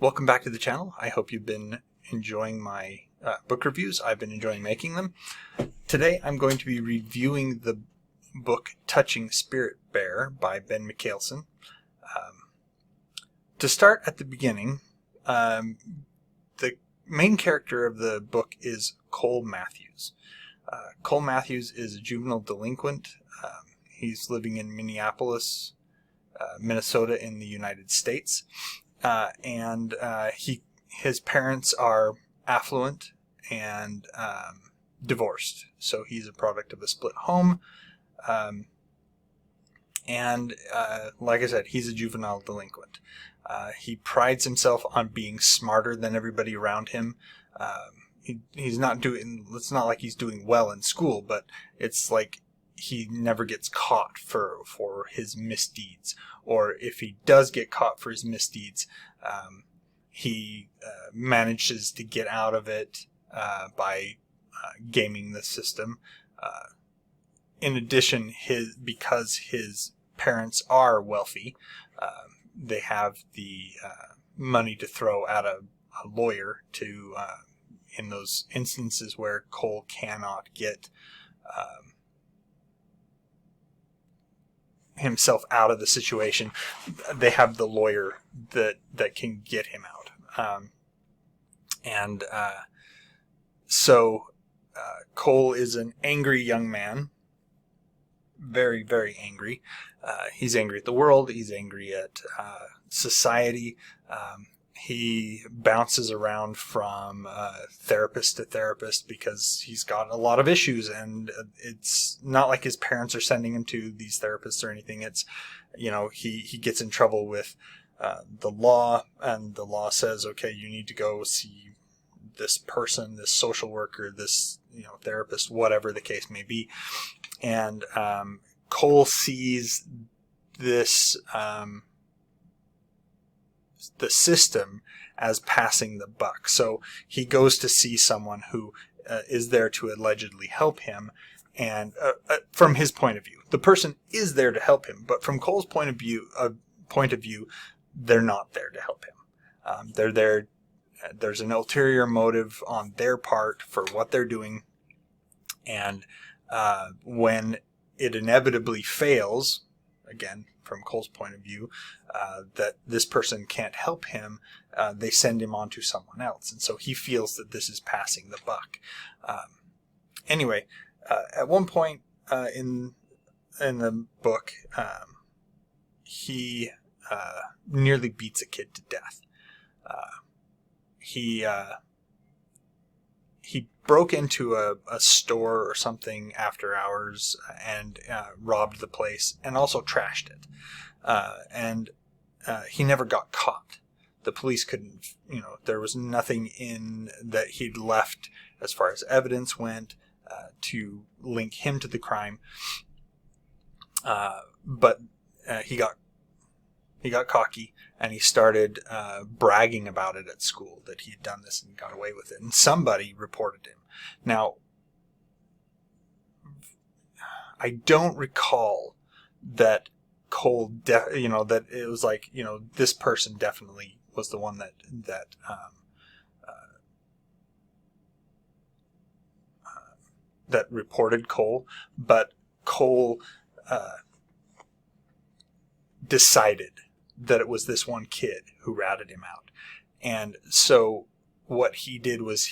Welcome back to the channel. I hope you've been enjoying my book reviews. I've been enjoying making them. Today I'm going to be reviewing the book Touching Spirit Bear by Ben Mikaelsen. To start at the beginning, the main character of the book is Cole Matthews. Cole Matthews is a juvenile delinquent. He's living in Minneapolis, Minnesota in the United States. His parents are affluent and divorced. So he's a product of a split home. Like I said, he's a juvenile delinquent. He prides himself on being smarter than everybody around him. It's not like he's doing well in school, but it's like he never gets caught for his misdeeds. Or if he does get caught for his misdeeds, he manages to get out of it by gaming the system. In addition, because his parents are wealthy, they have the money to throw at a lawyer to in those instances where Cole cannot get himself out of the situation. They have the lawyer that can get him out. So Cole is an angry young man. Very, very angry. He's angry at the world. He's angry at society. He bounces around from therapist to therapist because he's got a lot of issues, and it's not like his parents are sending him to these therapists or anything. It's, he gets in trouble with the law, and the law says, okay, you need to go see this person, this social worker, this, therapist, whatever the case may be. And Cole sees this the system as passing the buck. So he goes to see someone who is there to allegedly help him. And from his point of view, the person is there to help him. But from Cole's point of view, they're not there to help him. They're there. There's an ulterior motive on their part for what they're doing. And when it inevitably fails, again, from Cole's point of view, that this person can't help him, they send him on to someone else. And so he feels that this is passing the buck. Anyway, at one point in the book, he nearly beats a kid to death. He broke into a store or something after hours and robbed the place and also trashed it. He never got caught. The police couldn't, there was nothing in that he'd left as far as evidence went to link him to the crime. But he got cocky, and he started bragging about it at school, that he had done this and got away with it. And somebody reported him. Now, I don't recall that Cole, that it was like, this person definitely was the one that reported Cole, but Cole decided that it was this one kid who ratted him out. And so what he did was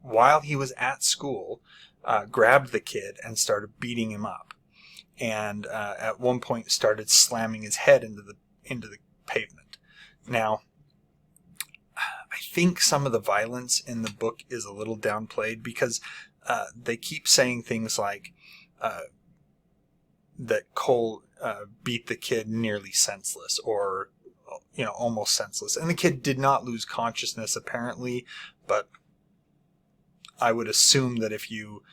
while he was at school, grabbed the kid and started beating him up. And at one point started slamming his head into the pavement. Now, I think some of the violence in the book is a little downplayed because they keep saying things like that Cole beat the kid nearly senseless, or almost senseless. And the kid did not lose consciousness apparently, but I would assume that if you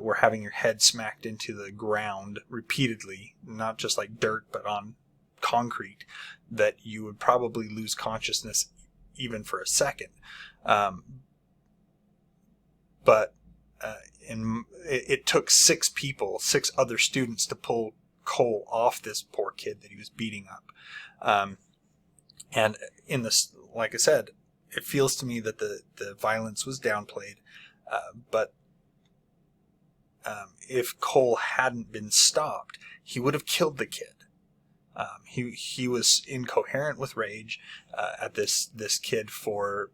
were having your head smacked into the ground repeatedly, not just like dirt but on concrete, that you would probably lose consciousness even for a second. But it took six other students to pull Cole off this poor kid that he was beating up. And in this, like I said, it feels to me that the violence was downplayed, but if Cole hadn't been stopped, he would have killed the kid. He was incoherent with rage at this kid for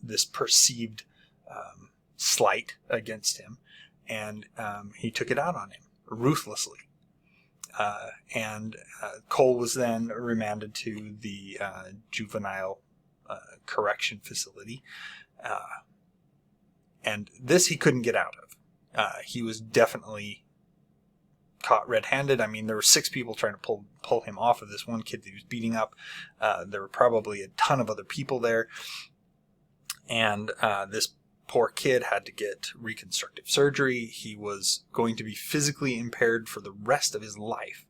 this perceived slight against him, and he took it out on him ruthlessly. And Cole was then remanded to the juvenile correction facility, and this he couldn't get out of. He was definitely caught red-handed. I mean, there were 6 people trying to pull him off of this one kid that he was beating up. There were probably a ton of other people there, and this poor kid had to get reconstructive surgery. He was going to be physically impaired for the rest of his life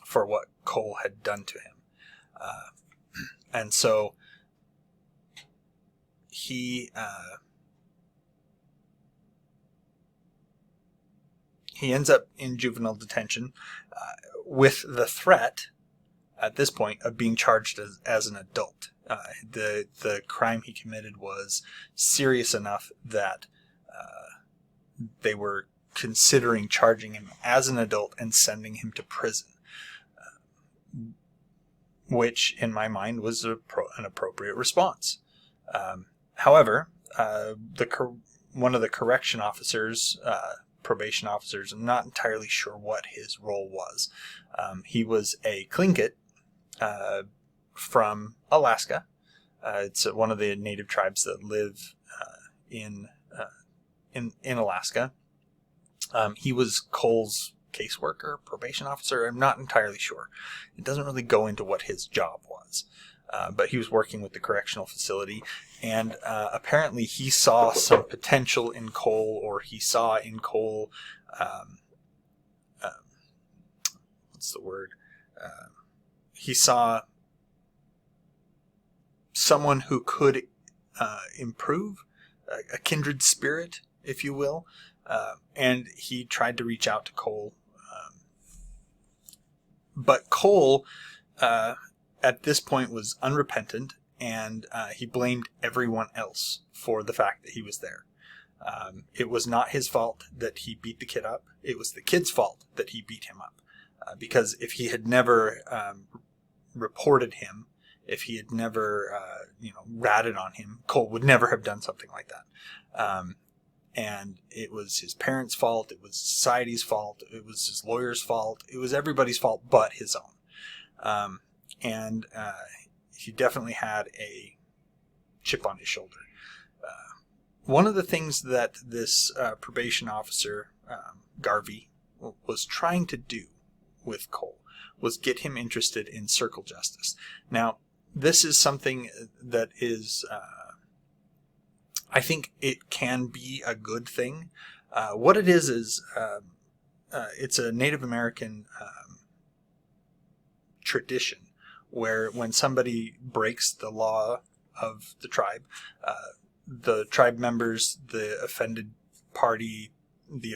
for what Cole had done to him. And so he ends up in juvenile detention with the threat at this point of being charged as an adult. The crime he committed was serious enough that they were considering charging him as an adult and sending him to prison, which in my mind was an appropriate response. However, one of the correction officers, probation officers, I'm not entirely sure what his role was. He was a Tlingit from Alaska. It's one of the native tribes that live in Alaska. He was Cole's caseworker, probation officer. I'm not entirely sure. It doesn't really go into what his job was. But he was working with the correctional facility, and apparently he saw some potential in Cole, or he saw in Cole, what's the word? He saw someone who could improve, a kindred spirit, if you will, and he tried to reach out to Cole. But Cole, at this point, was unrepentant, and he blamed everyone else for the fact that he was there. It was not his fault that he beat the kid up. It was the kid's fault that he beat him up. Because if he had never reported him, if he had never ratted on him, Cole would never have done something like that. And it was his parents' fault. It was society's fault. It was his lawyer's fault. It was everybody's fault but his own. And he definitely had a chip on his shoulder. One of the things that this probation officer, Garvey, was trying to do with Cole was get him interested in circle justice. Now, this is something that is, I think it can be a good thing. What it is it's a Native American tradition where when somebody breaks the law of the tribe members, the offended party, the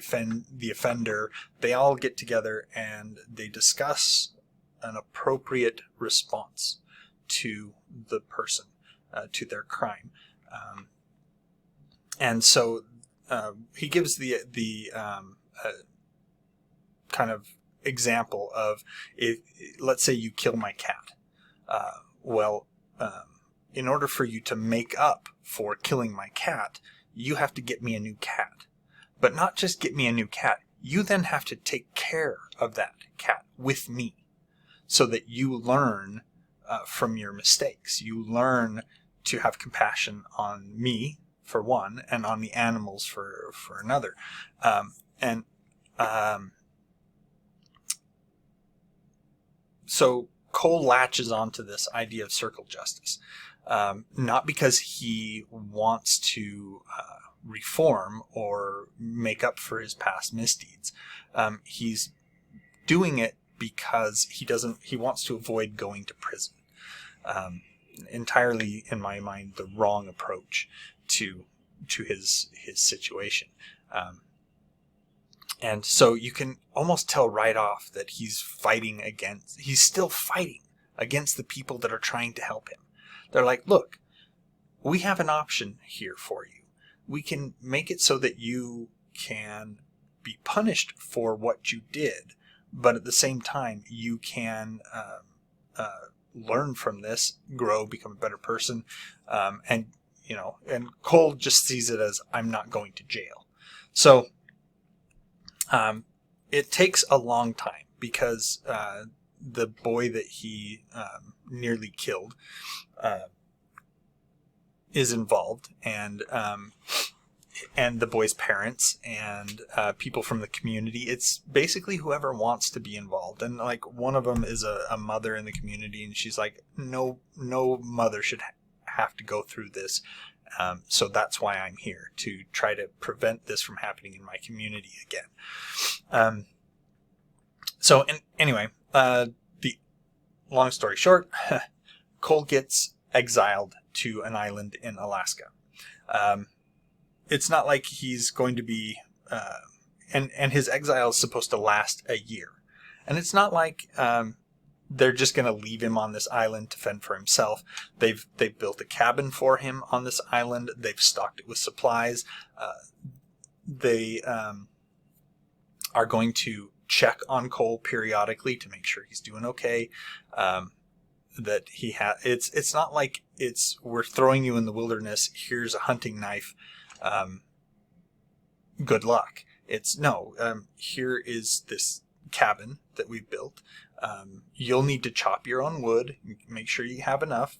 offender, they all get together and they discuss an appropriate response to the person, to their crime. And so he gives the kind of example of, if let's say you kill my cat. In order for you to make up for killing my cat, you have to get me a new cat. But not just get me a new cat, you then have to take care of that cat with me so that you learn from your mistakes. You learn to have compassion on me, for one, and on the animals for another. So Cole latches onto this idea of circle justice, not because he wants to reform or make up for his past misdeeds. He's doing it because he wants to avoid going to prison. Entirely, in my mind, the wrong approach to his situation. And so you can almost tell right off that he's still fighting against the people that are trying to help him. They're like, look, we have an option here for you. We can make it so that you can be punished for what you did, but at the same time, you can learn from this, grow, become a better person, and Cole just sees it as, I'm not going to jail. So it takes a long time because the boy that he nearly killed is involved, and the boy's parents and people from the community. It's basically whoever wants to be involved. And like one of them is a mother in the community, and she's like, no mother should have to go through this. So that's why I'm here, to try to prevent this from happening in my community again. Anyway, the long story short, Cole gets exiled to an island in Alaska. It's not like he's going to be, and his exile is supposed to last a year. And it's not like they're just going to leave him on this island to fend for himself. They've built a cabin for him on this island. They've stocked it with supplies. They are going to check on Cole periodically to make sure he's doing okay. That he it's not like we're throwing you in the wilderness. Here's a hunting knife. Good luck. Here is this cabin that we've built. You'll need to chop your own wood, make sure you have enough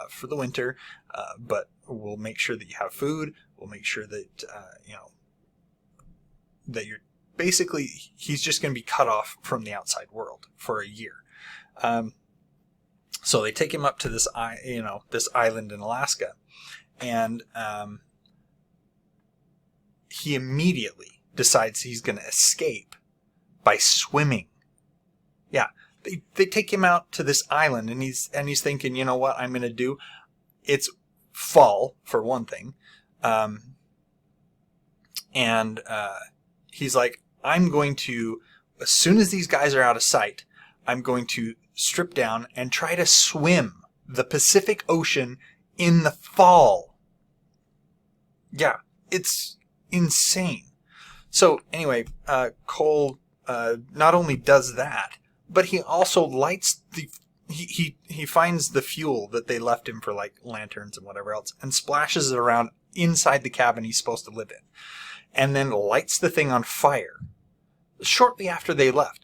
for the winter, but we'll make sure that you have food. We'll make sure that that you're basically, he's just going to be cut off from the outside world for a year. So they take him up to this island in Alaska, and he immediately decides he's going to escape by swimming. Yeah, they take him out to this island, and he's thinking, you know what I'm going to do? It's fall, for one thing. He's like, I'm going to, as soon as these guys are out of sight, I'm going to strip down and try to swim the Pacific Ocean in the fall. Yeah, it's insane. So anyway, Cole not only does that, but he also lights he finds the fuel that they left him for, like lanterns and whatever else, and splashes it around inside the cabin he's supposed to live in, and then lights the thing on fire shortly after they left.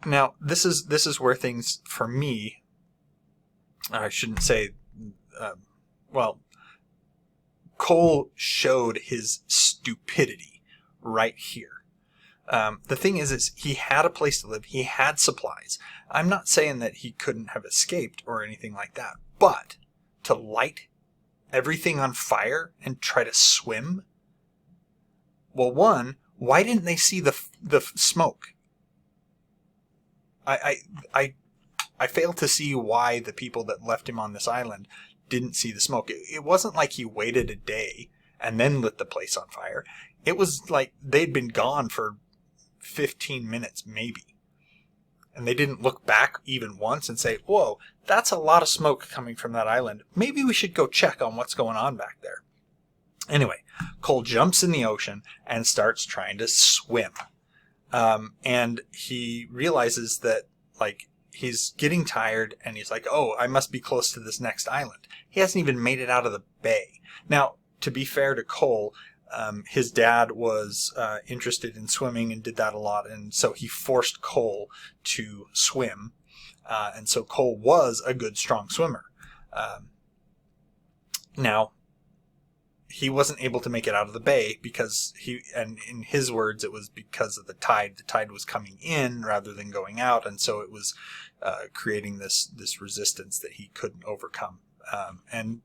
Now, this is where things, for me, I shouldn't say, Cole showed his stupidity right here. The thing is he had a place to live. He had supplies. I'm not saying that he couldn't have escaped or anything like that, but to light everything on fire and try to swim? Well, one, why didn't they see the smoke? I fail to see why the people that left him on this island didn't see the smoke. It wasn't like he waited a day and then lit the place on fire. It was like they'd been gone for 15 minutes maybe. And they didn't look back even once and say, whoa, that's a lot of smoke coming from that island. Maybe we should go check on what's going on back there. Anyway, Cole jumps in the ocean and starts trying to swim. And he realizes that, like, he's getting tired, and he's like, oh, I must be close to this next island. He hasn't even made it out of the bay. Now, to be fair to Cole, his dad was interested in swimming and did that a lot, and so he forced Cole to swim. And so Cole was a good, strong swimmer. Now, he wasn't able to make it out of the bay because and in his words, it was because of the tide. The tide was coming in rather than going out, and so it was creating this resistance that he couldn't overcome, and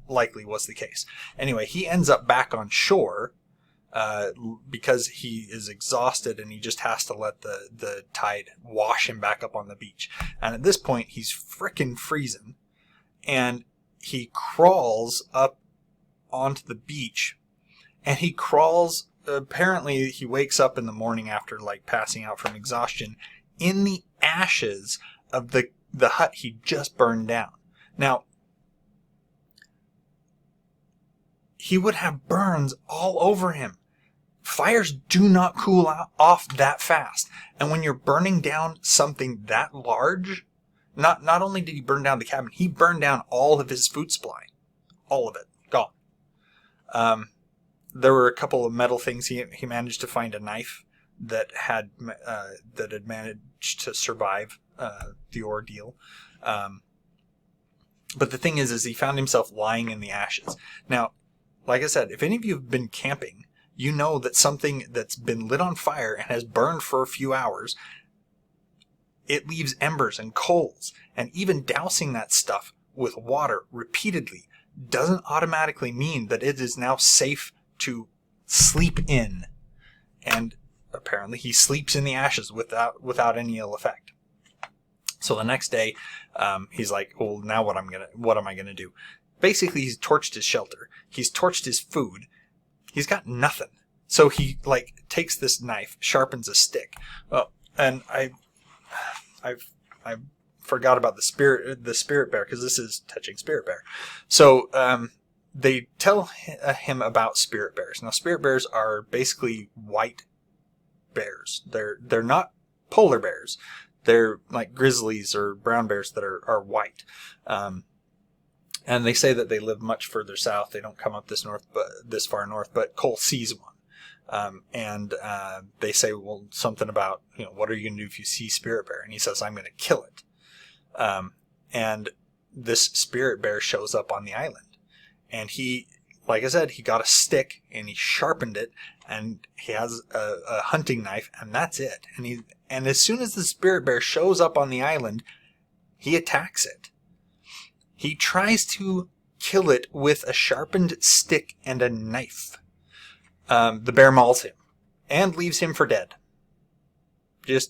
likely was the case. Anyway, he ends up back on shore because he is exhausted, and he just has to let the tide wash him back up on the beach. And at this point, he's frickin' freezing, and he crawls up onto the beach, and he crawls, apparently he wakes up in the morning after, like, passing out from exhaustion in the ashes of the the hut he just burned down. Now, he would have burns all over him. Fires do not cool off that fast. And when you're burning down something that large, not only did he burn down the cabin, he burned down all of his food supply. All of it. Gone. There were a couple of metal things. He managed to find a knife that had managed to survive the ordeal. But the thing is he found himself lying in the ashes. Now, like I said, if any of you have been camping, you know that something that's been lit on fire and has burned for a few hours, it leaves embers and coals. And even dousing that stuff with water repeatedly doesn't automatically mean that it is now safe to sleep in. And apparently he sleeps in the ashes without any ill effect. So the next day, he's like, well, now what am I gonna do? Basically, he's torched his shelter. He's torched his food. He's got nothing. So he takes this knife, sharpens a stick. Well, and I forgot about the spirit bear, because this is touching spirit bear. So they tell him about spirit bears. Now, spirit bears are basically white bears. They're not polar bears. They're like grizzlies or brown bears that are white. And they say that they live much further south. They don't come up this far north, but Cole sees one. And they say, well, something about, what are you going to do if you see spirit bear? And he says, I'm going to kill it. And this spirit bear shows up on the island. And he, like I said, he got a stick and he sharpened it, and he has a hunting knife, and that's it. And as soon as the spirit bear shows up on the island, he attacks it. He tries to kill it with a sharpened stick and a knife. The bear mauls him and leaves him for dead. It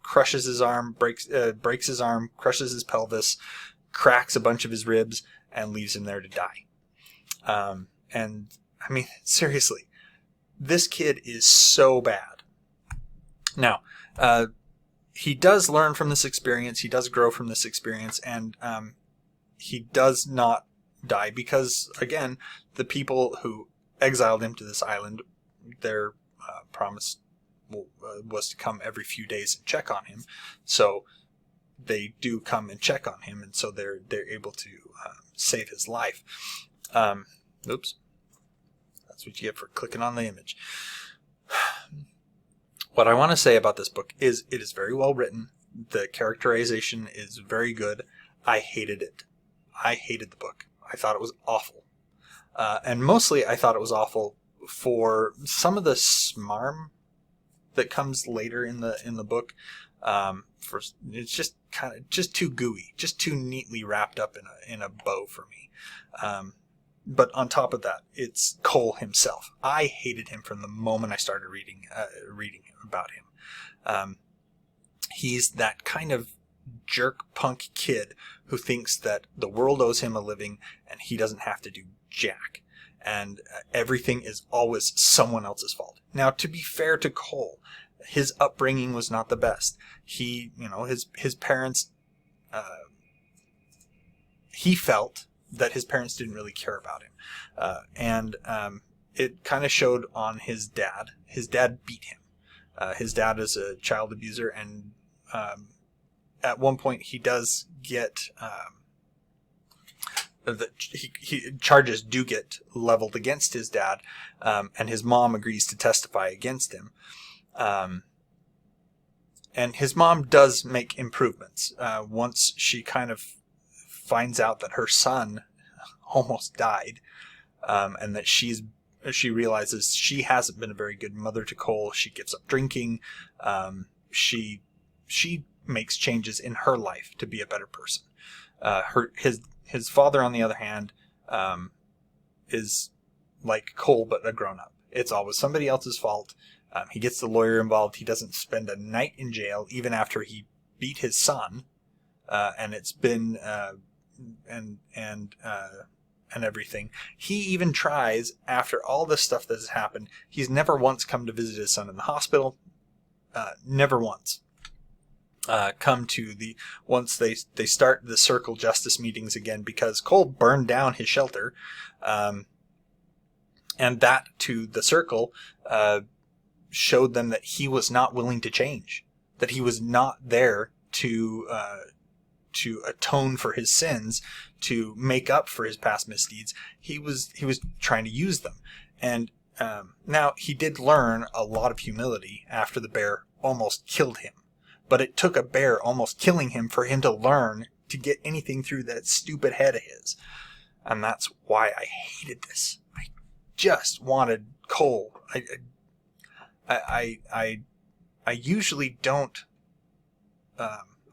crushes his arm, breaks his arm, crushes his pelvis, cracks a bunch of his ribs, and leaves him there to die. And I mean, seriously, this kid is so bad. Now, he does learn from this experience. He does grow from this experience, and he does not die because, again, the people who exiled him to this island, their promise was to come every few days and check on him. So they do come and check on him, and so they're able to save his life. Oops. That's what you get for clicking on the image. What I want to say about this book is it is very well written. The characterization is very good. I hated it. I hated the book. I thought it was awful. And mostly I thought it was awful for some of the smarm that comes later in the book. It's just just too gooey, just too neatly wrapped up in a bow for me. But on top of that, it's Cole himself. I hated him from the moment I started reading about him. He's that kind of jerk punk kid who thinks that the world owes him a living and he doesn't have to do jack. And everything is always someone else's fault. Now, to be fair to Cole, his upbringing was not the best. He, his parents, he felt that his parents didn't really care about him. And it kind of showed on his dad. His dad beat him. His dad is a child abuser, and at one point he does get charges do get leveled against his dad, and his mom agrees to testify against him. And his mom does make improvements once she kind of finds out that her son almost died, and that she realizes she hasn't been a very good mother to Cole. She gives up drinking. She makes changes in her life to be a better person. His father, on the other hand, is like Cole, but a grown-up. It's always somebody else's fault. He gets the lawyer involved. He doesn't spend a night in jail, even after he beat his son. And it's been, and everything. He even tries, after all this stuff that has happened, he's never once come to visit his son in the hospital. Never once. come to once they start the circle justice meetings again, because Cole burned down his shelter, and that to the circle showed them that he was not willing to change, that he was not there to atone for his sins, to make up for his past misdeeds. He was trying to use them. And now he did learn a lot of humility after the bear almost killed him. But it took a bear almost killing him for him to learn to get anything through that stupid head of his. And that's why I hated this. I just wanted Cole. I usually don't.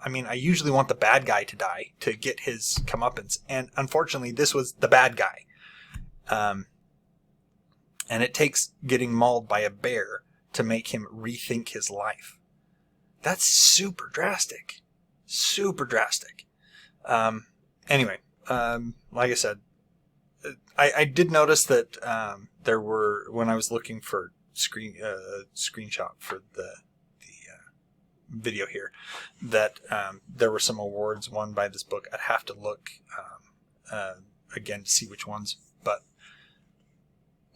I usually want the bad guy to die to get his comeuppance, and unfortunately, this was the bad guy. And it takes getting mauled by a bear to make him rethink his life. That's super drastic. Super drastic. Anyway, like I said, I did notice that there were, when I was looking for screenshot for the video here, that there were some awards won by this book. I'd have to look again to see which ones. But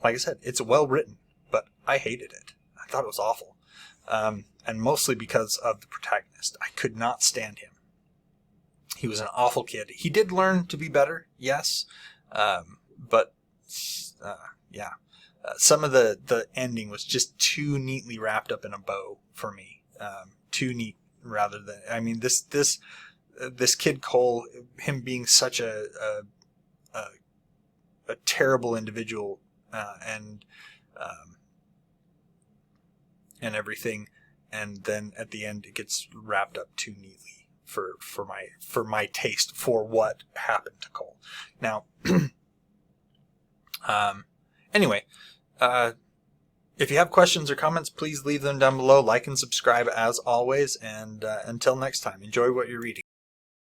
like I said, it's well written, but I hated it. I thought it was awful. And mostly because of the protagonist. I could not stand him. He was an awful kid. He did learn to be better, yes. But some of the ending was just too neatly wrapped up in a bow for me. Too neat, rather than, this kid Cole, him being such a terrible individual, and everything, and then at the end it gets wrapped up too neatly for my taste for what happened to Cole. Now, anyway, if you have questions or comments, please leave them down below. Like and subscribe as always, and until next time, enjoy what you're reading.